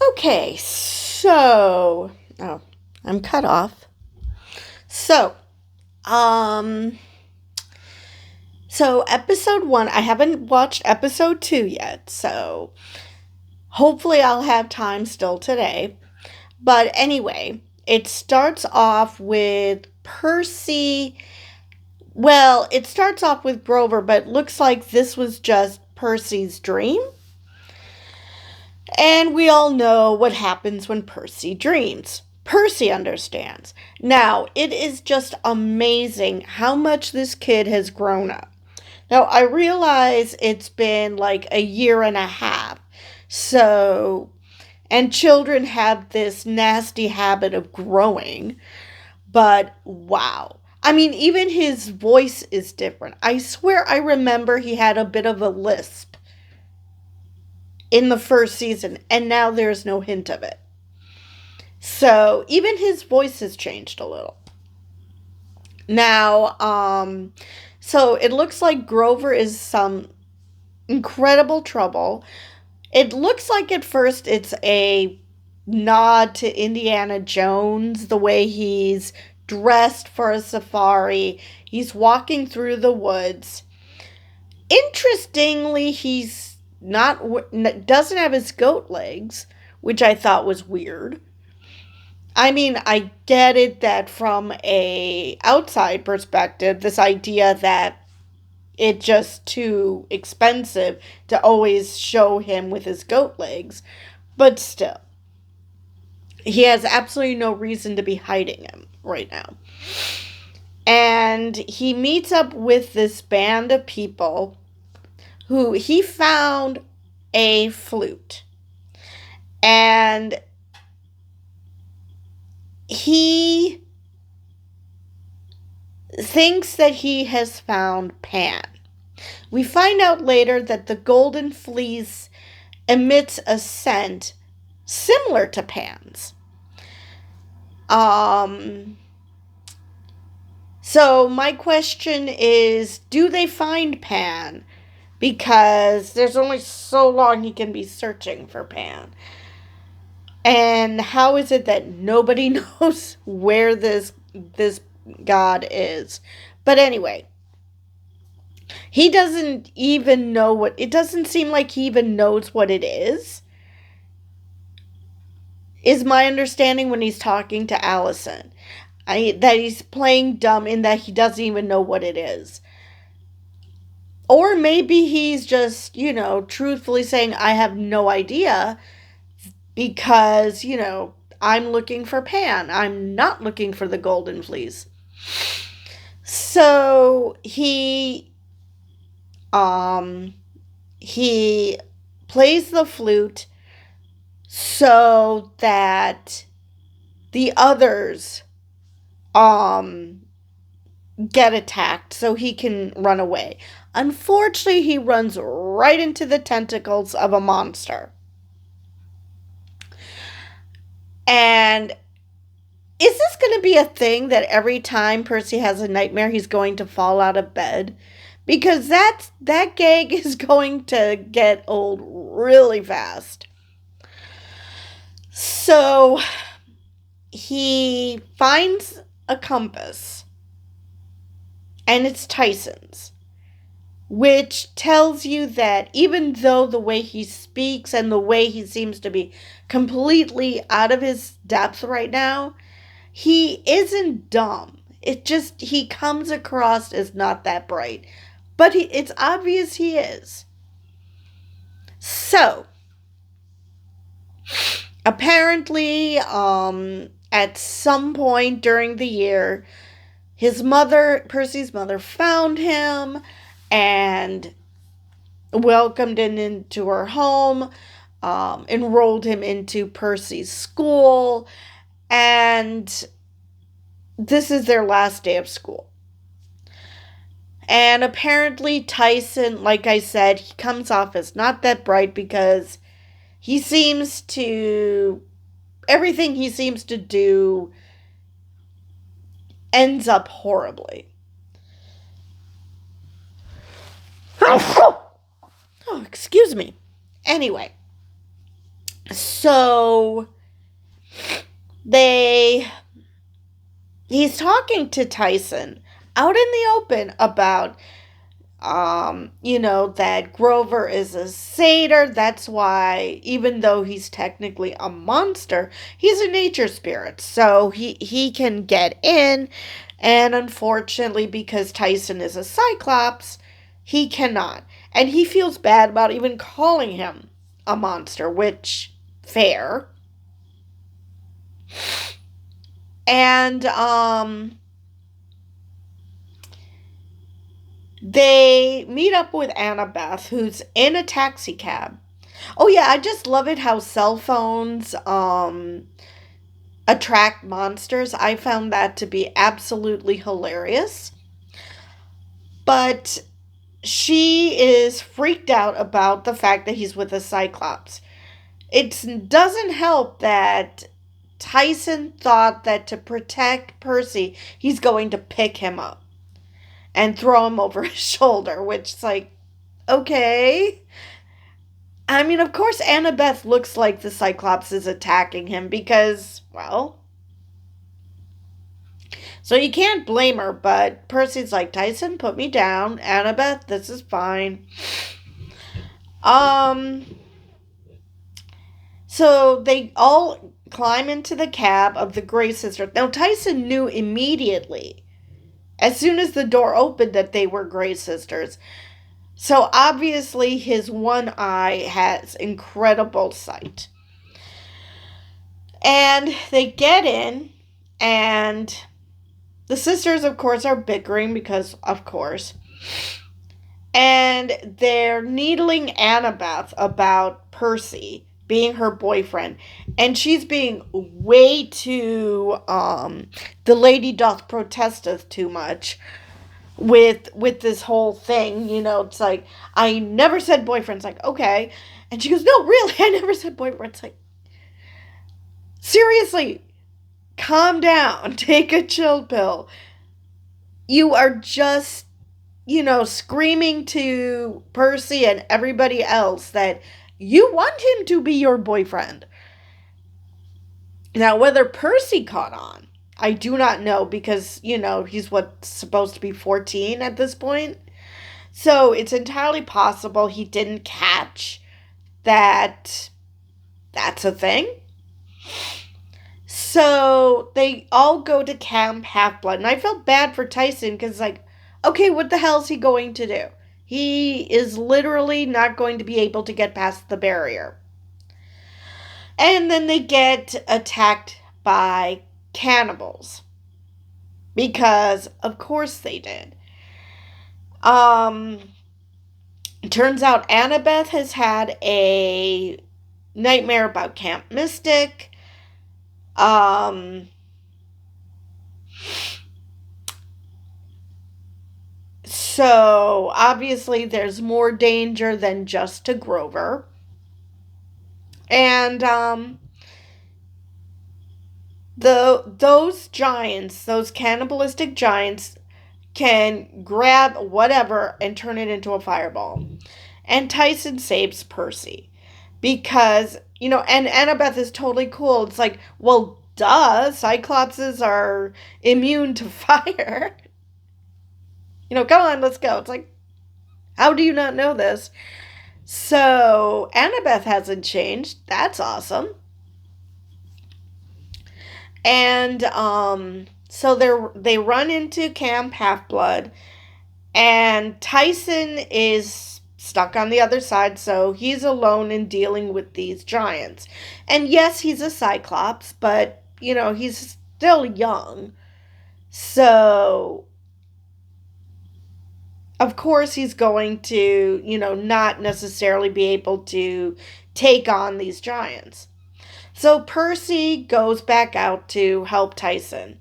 Okay, so I'm cut off. So, um so episode 1, I haven't watched episode 2 yet. So, hopefully I'll have time still today. But anyway, it starts off with Percy. Well, it starts off with Grover, but it looks like this was just Percy's dream. And we all know what happens when Percy dreams. Percy understands. Now, it is just amazing how much this kid has grown up. Now, I realize it's been like a year and a half. So, and children have this nasty habit of growing. But wow. I mean, even his voice is different. I swear I remember he had a bit of a lisp in the first season, and now there's no hint of it. So even his voice has changed a little. Now, so it looks like Grover is some incredible trouble. It looks like at first it's a nod to Indiana Jones, the way he's dressed for a safari. He's walking through the woods. Interestingly, he's not doesn't have his goat legs, which I thought was weird. I mean, I get it that from a outside perspective, this idea that it's just too expensive to always show him with his goat legs, but still, he has absolutely no reason to be hiding him right now. And he meets up with this band of people who he found a flute. And he thinks that he has found Pan. We find out later that the golden fleece emits a scent similar to Pan's. So my question is, do they find Pan? Because there's only so long he can be searching for Pan. And how is it that nobody knows where this god is? But anyway, he doesn't even know what it doesn't seem like he even knows what it is my understanding when he's talking to Allison. That he's playing dumb in that he doesn't even know what it is. Or maybe he's just, truthfully saying, I have no idea because, I'm looking for Pan. I'm not looking for the golden fleece. So he plays the flute so that the others get attacked so he can run away. Unfortunately, he runs right into the tentacles of a monster. And is this going to be a thing that every time Percy has a nightmare, he's going to fall out of bed? Because that gag is going to get old really fast. So he finds a compass, and it's Tyson's, which tells you that even though the way he speaks and the way he seems to be completely out of his depth right now, he isn't dumb. It just, he comes across as not that bright. But it's obvious he is. So, apparently, at some point during the year, Percy's mother, found him and welcomed him into her home, enrolled him into Percy's school, and this is their last day of school. And apparently Tyson, like I said, he comes off as not that bright because everything he seems to do ends up horribly. Oh, excuse me. Anyway, So they he's talking to Tyson out in the open about that Grover is a satyr. That's why, even though he's technically a monster, he's a nature spirit. So he can get in, and unfortunately, because Tyson is a cyclops, he cannot. And he feels bad about even calling him a monster, which fair. And they meet up with Annabeth, who's in a taxi cab. Oh yeah, I just love it how cell phones attract monsters. I found that to be absolutely hilarious. But she is freaked out about the fact that he's with a Cyclops. It doesn't help that Tyson thought that to protect Percy, he's going to pick him up and throw him over his shoulder, which is like, okay. I mean, of course, Annabeth looks like the Cyclops is attacking him because, well, so you can't blame her, but Percy's like, Tyson, put me down. Annabeth, this is fine. Um, so they all climb into the cab of the Grey Sisters. Now, Tyson knew immediately, as soon as the door opened, that they were Grey Sisters. So obviously, his one eye has incredible sight. And they get in, and the sisters, of course, are bickering because, of course. And they're needling Annabeth about Percy being her boyfriend. And she's being way too, the lady doth protesteth too much with this whole thing. It's like, I never said boyfriend. It's like, okay. And she goes, no, really, I never said boyfriend. It's like, seriously, calm down. Take a chill pill. You are just, screaming to Percy and everybody else that you want him to be your boyfriend. Now, whether Percy caught on, I do not know because, he's supposed to be 14 at this point. So it's entirely possible he didn't catch that that's a thing. So they all go to Camp Half-Blood. And I felt bad for Tyson because, like, okay, what the hell is he going to do? He is literally not going to be able to get past the barrier. And then they get attacked by cannibals. Because, of course, they did. It turns out Annabeth has had a nightmare about Camp Mystic. So obviously there's more danger than just to Grover. And those giants, those cannibalistic giants, can grab whatever and turn it into a fireball. And Tyson saves Percy. Because, and Annabeth is totally cool. It's like, well, duh, Cyclopses are immune to fire. Come on, let's go. It's like, how do you not know this? So, Annabeth hasn't changed. That's awesome. And, so they run into Camp Half-Blood, and Tyson is stuck on the other side, so he's alone in dealing with these giants. And yes, he's a Cyclops, but, he's still young. So, of course, he's going to, not necessarily be able to take on these giants. So Percy goes back out to help Tyson.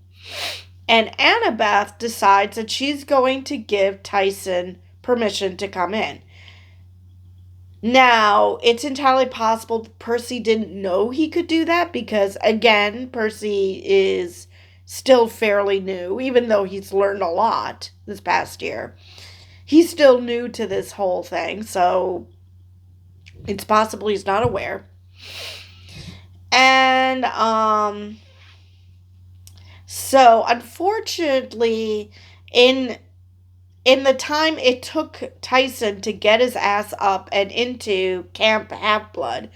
And Annabeth decides that she's going to give Tyson permission to come in. Now, it's entirely possible Percy didn't know he could do that because, again, Percy is still fairly new, even though he's learned a lot this past year. He's still new to this whole thing, so it's possible he's not aware. And so unfortunately, in in the time it took Tyson to get his ass up and into Camp Half Blood,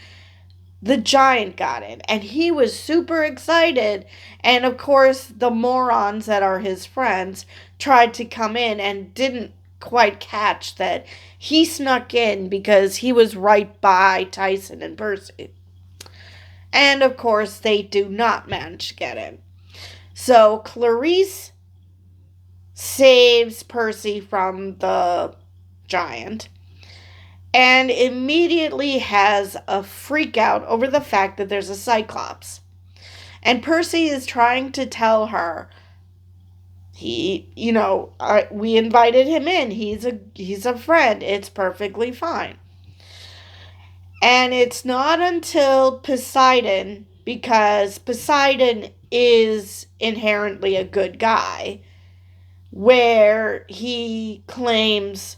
the giant got in, and he was super excited. And of course, the morons that are his friends tried to come in and didn't quite catch that he snuck in because he was right by Tyson and Percy. And of course, they do not manage to get in. So Clarice saves Percy from the giant and immediately has a freak out over the fact that there's a Cyclops. And Percy is trying to tell her, we invited him in. He's a friend. It's perfectly fine. And it's not until Poseidon, because Poseidon is inherently a good guy, where he claims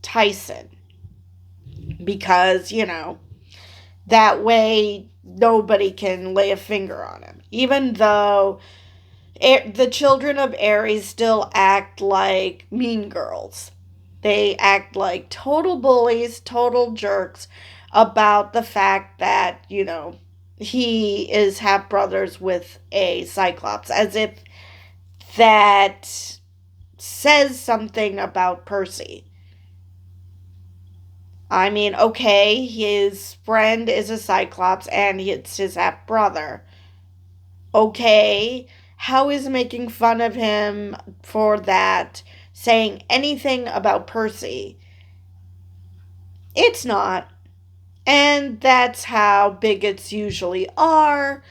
Tyson, because, that way nobody can lay a finger on him. Even though the children of Ares still act like mean girls. They act like total bullies, total jerks about the fact that, he is half brothers with a Cyclops, as if that says something about Percy. I mean, okay, his friend is a Cyclops and it's his half brother. Okay, how is making fun of him for that saying anything about Percy? It's not. And that's how bigots usually are.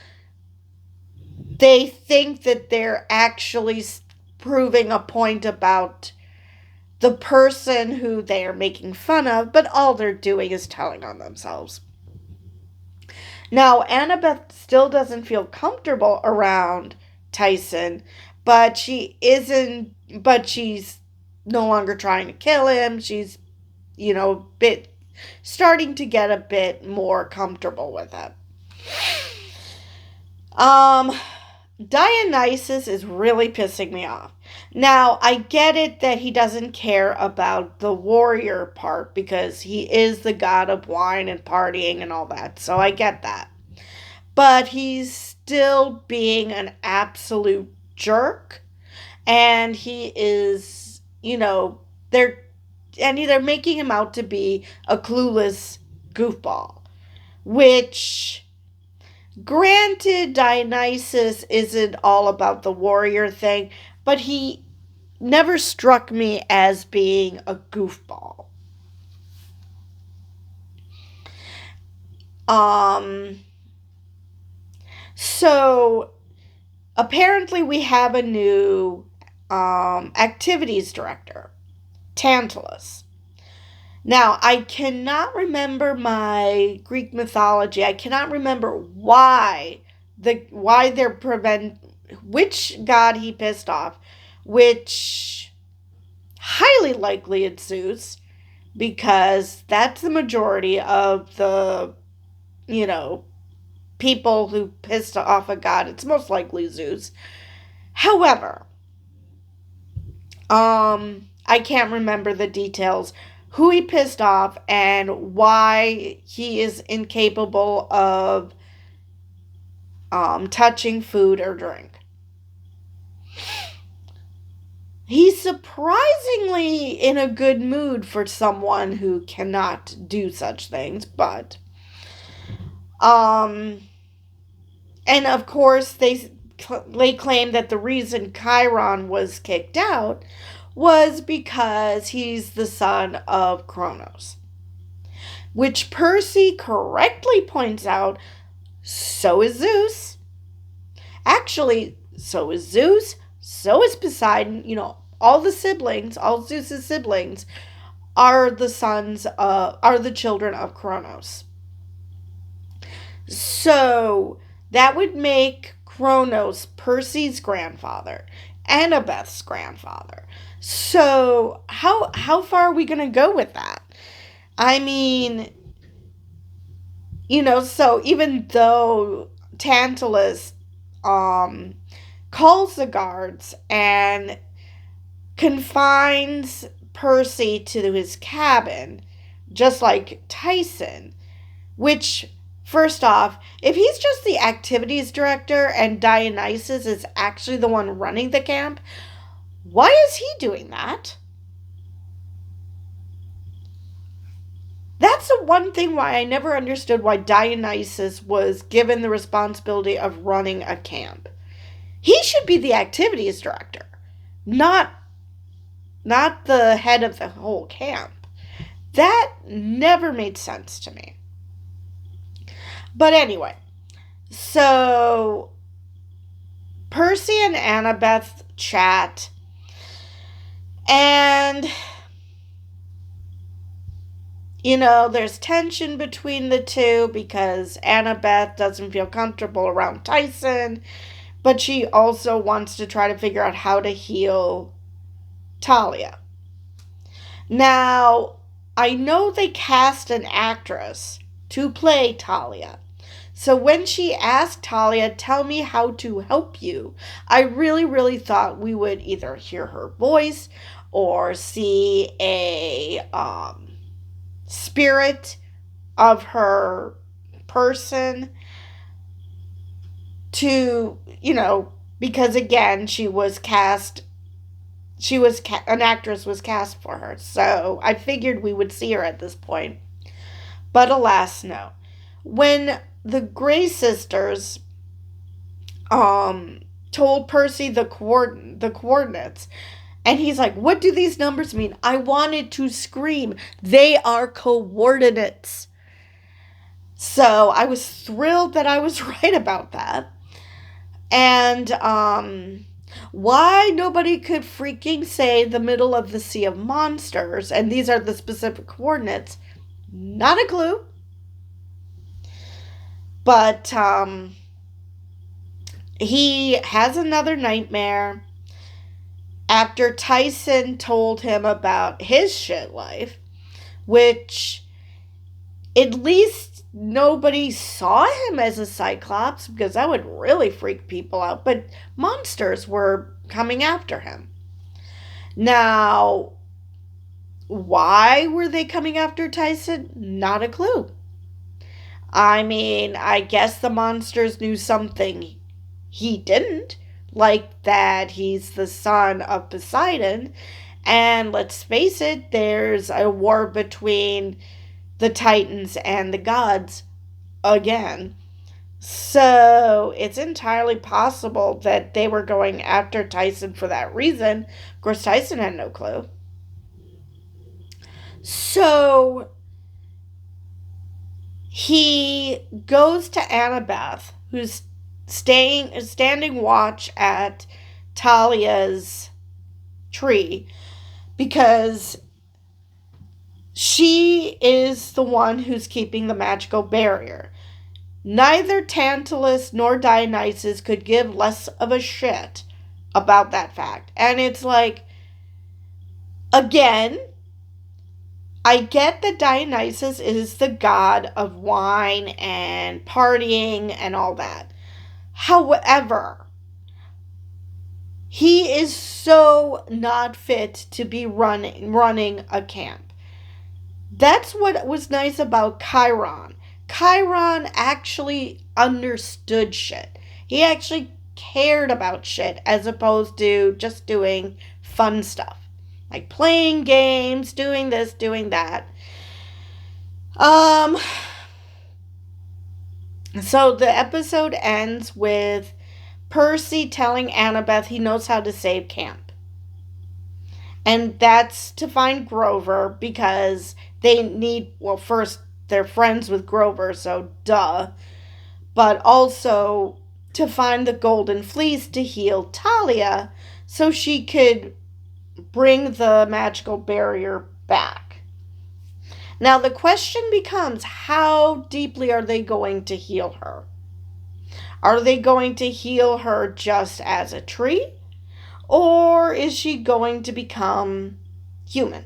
They think that they're actually proving a point about the person who they are making fun of, but all they're doing is telling on themselves. Now, Annabeth still doesn't feel comfortable around Tyson, but she's no longer trying to kill him. She's, starting to get a bit more comfortable with it. Dionysus is really pissing me off. Now, I get it that he doesn't care about the warrior part because he is the god of wine and partying and all that, so I get that. But he's still being an absolute jerk, and he is, they're making him out to be a clueless goofball, which, granted, Dionysus isn't all about the warrior thing, but he never struck me as being a goofball. So apparently we have a new activities director, Tantalus. Now, I cannot remember my Greek mythology. I cannot remember which god he pissed off, which highly likely it's Zeus, because that's the majority of the, people who pissed off a god. It's most likely Zeus. However, I can't remember the details, who he pissed off and why he is incapable of touching food or drink. He's surprisingly in a good mood for someone who cannot do such things, but and of course they claim that the reason Chiron was kicked out was because he's the son of Kronos, which Percy correctly points out, so is Zeus. Actually, so is Zeus, so is Poseidon. All Zeus's siblings are the children of Kronos. So that would make Kronos Percy's grandfather, Annabeth's grandfather. So how far are we going to go with that? I mean, So even though Tantalus um, calls the guards and confines Percy to his cabin, just like Tyson, which, first off, if he's just the activities director and Dionysus is actually the one running the camp, why is he doing that? That's the one thing why I never understood why Dionysus was given the responsibility of running a camp. He should be the activities director, not not the head of the whole camp. That never made sense to me. But anyway, so Percy and Annabeth chat, and there's tension between the two because Annabeth doesn't feel comfortable around Tyson, but she also wants to try to figure out how to heal Talia. Now, I know they cast an actress to play Talia. So when she asked Talia, tell me how to help you, I really, really thought we would either hear her voice or see a spirit of her person to, because again, an actress was cast for her. So I figured we would see her at this point. But alas, no. When the Grey sisters told Percy the coordinates, and he's like, "What do these numbers mean?" I wanted to scream. They are coordinates. So I was thrilled that I was right about that. And why nobody could freaking say the middle of the Sea of Monsters, and these are the specific coordinates, not a clue. But he has another nightmare after Tyson told him about his shit life, which at least nobody saw him as a Cyclops, because that would really freak people out. But monsters were coming after him. Now, why were they coming after Tyson? Not a clue. I mean, I guess the monsters knew something he didn't, like that he's the son of Poseidon. And let's face it, there's a war between the Titans and the gods again. So it's entirely possible that they were going after Tyson for that reason. Of course, Tyson had no clue. So he goes to Annabeth, who's standing watch at Talia's tree, because she is the one who's keeping the magical barrier. Neither Tantalus nor Dionysus could give less of a shit about that fact. And it's like, again, I get that Dionysus is the god of wine and partying and all that. However, he is so not fit to be running a camp. That's what was nice about Chiron. Chiron actually understood shit. He actually cared about shit as opposed to just doing fun stuff. Like playing games, doing this, doing that. So the episode ends with Percy telling Annabeth he knows how to save camp. And that's to find Grover, because they need, well, first, they're friends with Grover, so duh. But also to find the Golden Fleece to heal Talia so she could bring the magical barrier back. Now the question becomes, how deeply are they going to heal her? Are they going to heal her just as a tree? Or is she going to become human?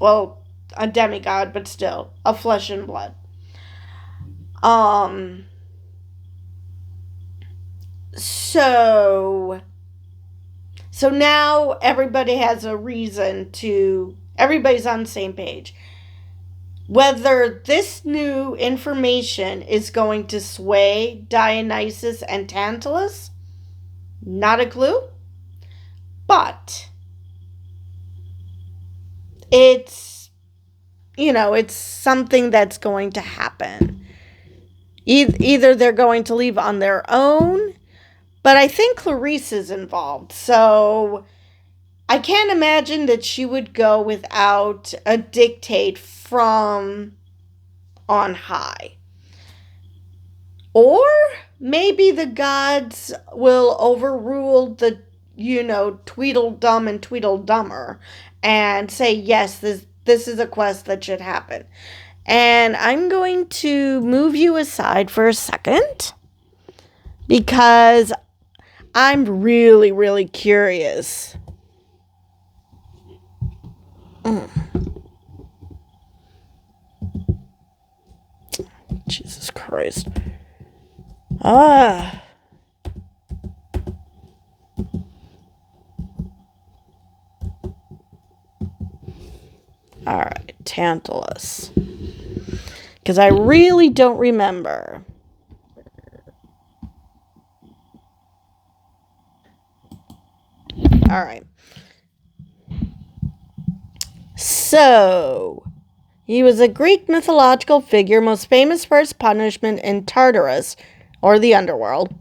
Well, a demigod, but still, a flesh and blood. Um, so, so now everybody has a reason to, everybody's on the same page. Whether this new information is going to sway Dionysus and Tantalus, not a clue. But it's, it's something that's going to happen. Either they're going to leave on their own, but I think Clarice is involved. So I can't imagine that she would go without a dictate from on high. Or maybe the gods will overrule the, Tweedledum and Tweedledummer and say, yes, this is a quest that should happen. And I'm going to move you aside for a second because I'm really, really curious. Jesus Christ. All right, Tantalus. Because I really don't remember. All right. So, he was a Greek mythological figure most famous for his punishment in Tartarus, or the underworld,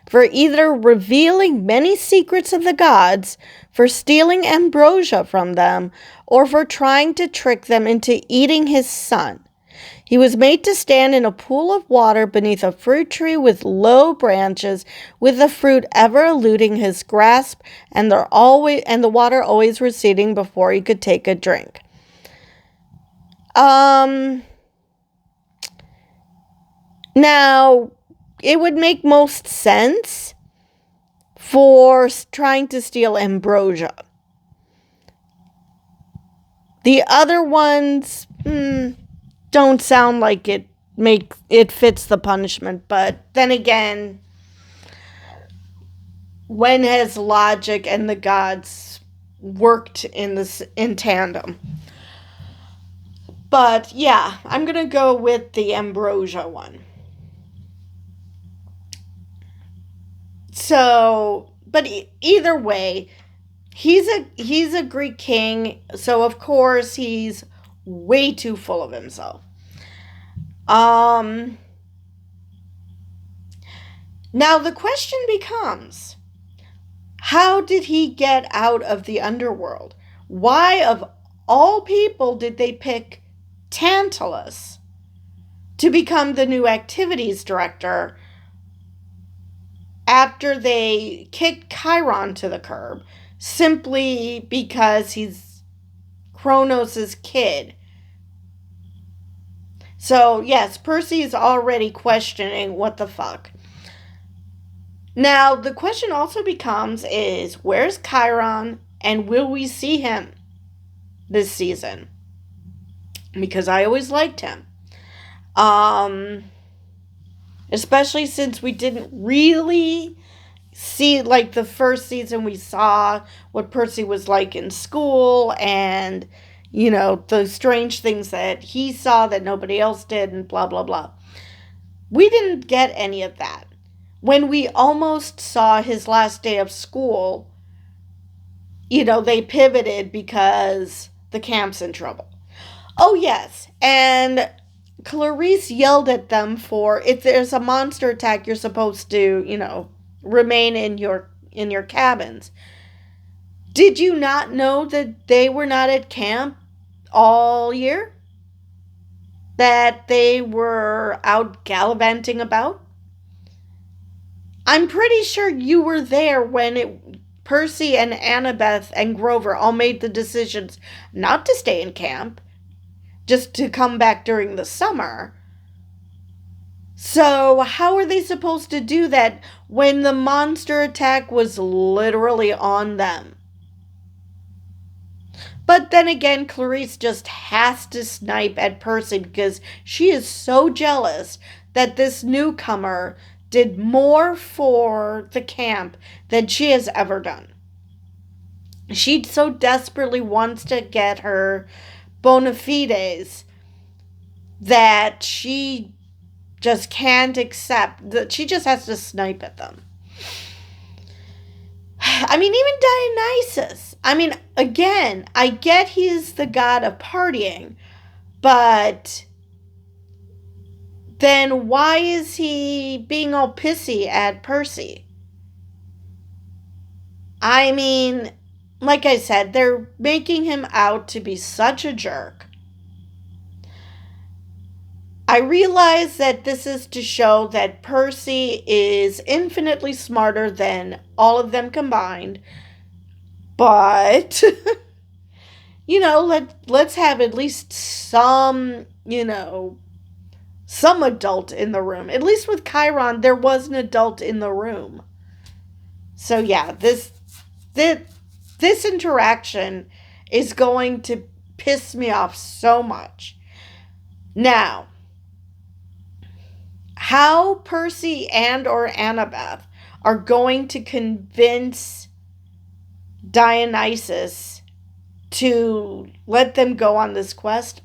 for either revealing many secrets of the gods, for stealing ambrosia from them, or for trying to trick them into eating his son. He was made to stand in a pool of water beneath a fruit tree with low branches, with the fruit ever eluding his grasp, and the water always receding before he could take a drink. Now, it would make most sense for trying to steal ambrosia. The other ones don't sound like it fits the punishment, but then again, when has logic and the gods worked in tandem? But yeah, I'm gonna go with the ambrosia one. So, but either way, he's a Greek king, so of course he's way too full of himself. Now the question becomes, how did he get out of the underworld? Why, of all people, did they pick Tantalus to become the new activities director after they kicked Chiron to the curb simply because he's Kronos' kid? So, yes, Percy is already questioning what the fuck. Now, the question also becomes is, where's Chiron and will we see him this season? Because I always liked him. Especially since we didn't really see, like, the first season we saw what Percy was like in school and, the strange things that he saw that nobody else did and blah, blah, blah. We didn't get any of that. When we almost saw his last day of school, they pivoted because the camp's in trouble. Oh, yes, and Clarice yelled at them for, if there's a monster attack, you're supposed to, remain in your cabins. Did you not know that they were not at camp all year? That they were out gallivanting about? I'm pretty sure you were there when Percy and Annabeth and Grover all made the decisions not to stay in camp, just to come back during the summer. So how are they supposed to do that when the monster attack was literally on them? But then again, Clarice just has to snipe at Percy because she is so jealous that this newcomer did more for the camp than she has ever done. She so desperately wants to get her bona fides that she just can't accept that she just has to snipe at them. I mean, even Dionysus. I mean, again, I get he's the god of partying, but then why is he being all pissy at Percy? I mean, like I said, they're making him out to be such a jerk. I realize that this is to show that Percy is infinitely smarter than all of them combined, but let's have at least some adult in the room. At least with Chiron, there was an adult in the room. So yeah, this interaction is going to piss me off so much. Now, how Percy and or Annabeth are going to convince Dionysus to let them go on this quest,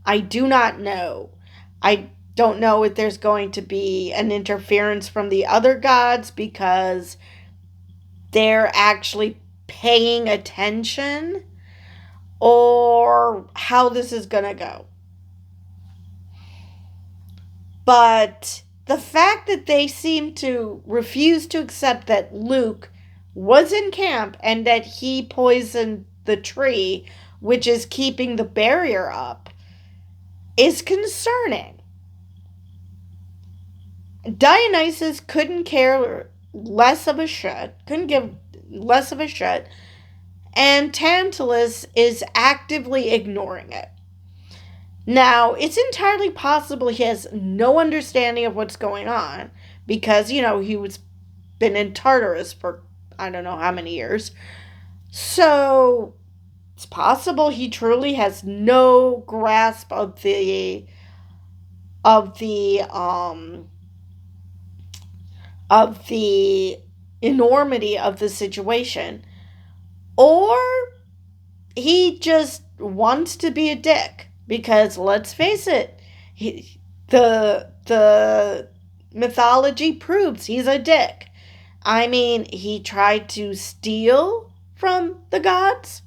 I do not know. I don't know if there's going to be an interference from the other gods because they're actually paying attention, or how this is going to go. But the fact that they seem to refuse to accept that Luke was in camp and that he poisoned the tree, which is keeping the barrier up, is concerning. Dionysus couldn't give less of a shit, and Tantalus is actively ignoring it. Now, it's entirely possible he has no understanding of what's going on because, he was been in Tartarus for I don't know how many years. So, it's possible he truly has no grasp of the enormity of the situation, or he just wants to be a dick. Because let's face it, the mythology proves he's a dick. I mean, he tried to steal from the gods.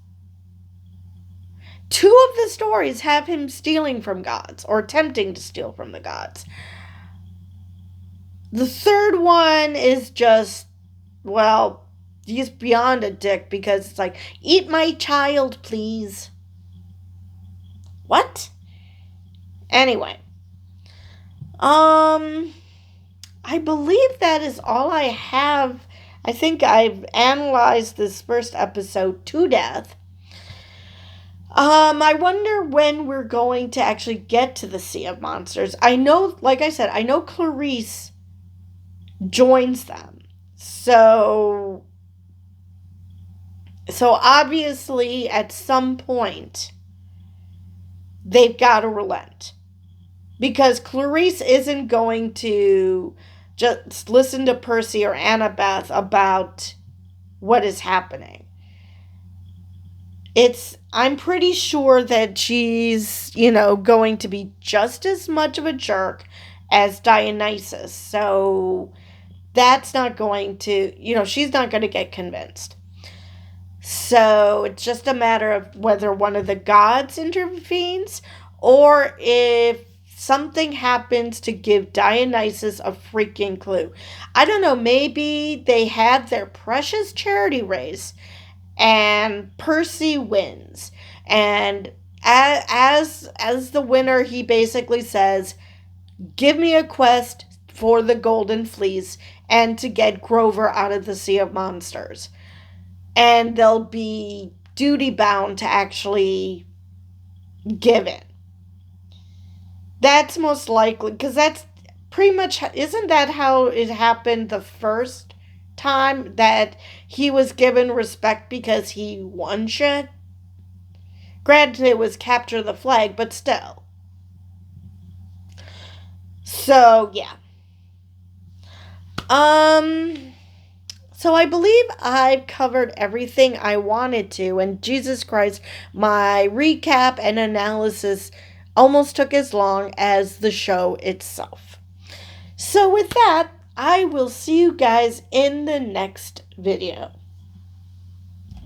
2 of the stories have him stealing from gods, or attempting to steal from the gods. The 3rd one is just, well, he's beyond a dick because it's like, eat my child, please. What? Anyway. I believe that is all I have. I think I've analyzed this first episode to death. I wonder when we're going to actually get to the Sea of Monsters. I know, like I said, I know Clarice joins them. So obviously at some point they've got to relent. Because Clarice isn't going to just listen to Percy or Annabeth about what is happening. I'm pretty sure that she's, going to be just as much of a jerk as Dionysus. So that's not going to, she's not going to get convinced. So it's just a matter of whether one of the gods intervenes or if something happens to give Dionysus a freaking clue. I don't know, maybe they have their precious charity race and Percy wins. And as the winner, he basically says, give me a quest for the Golden Fleece and to get Grover out of the Sea of Monsters. And they'll be duty bound to actually give it. That's most likely, because that's pretty much, isn't that how it happened the first time that he was given respect because he won shit? Granted, it was capture the flag, but still. So, yeah. So I believe I've covered everything I wanted to, and Jesus Christ, my recap and analysis almost took as long as the show itself. So with that, I will see you guys in the next video.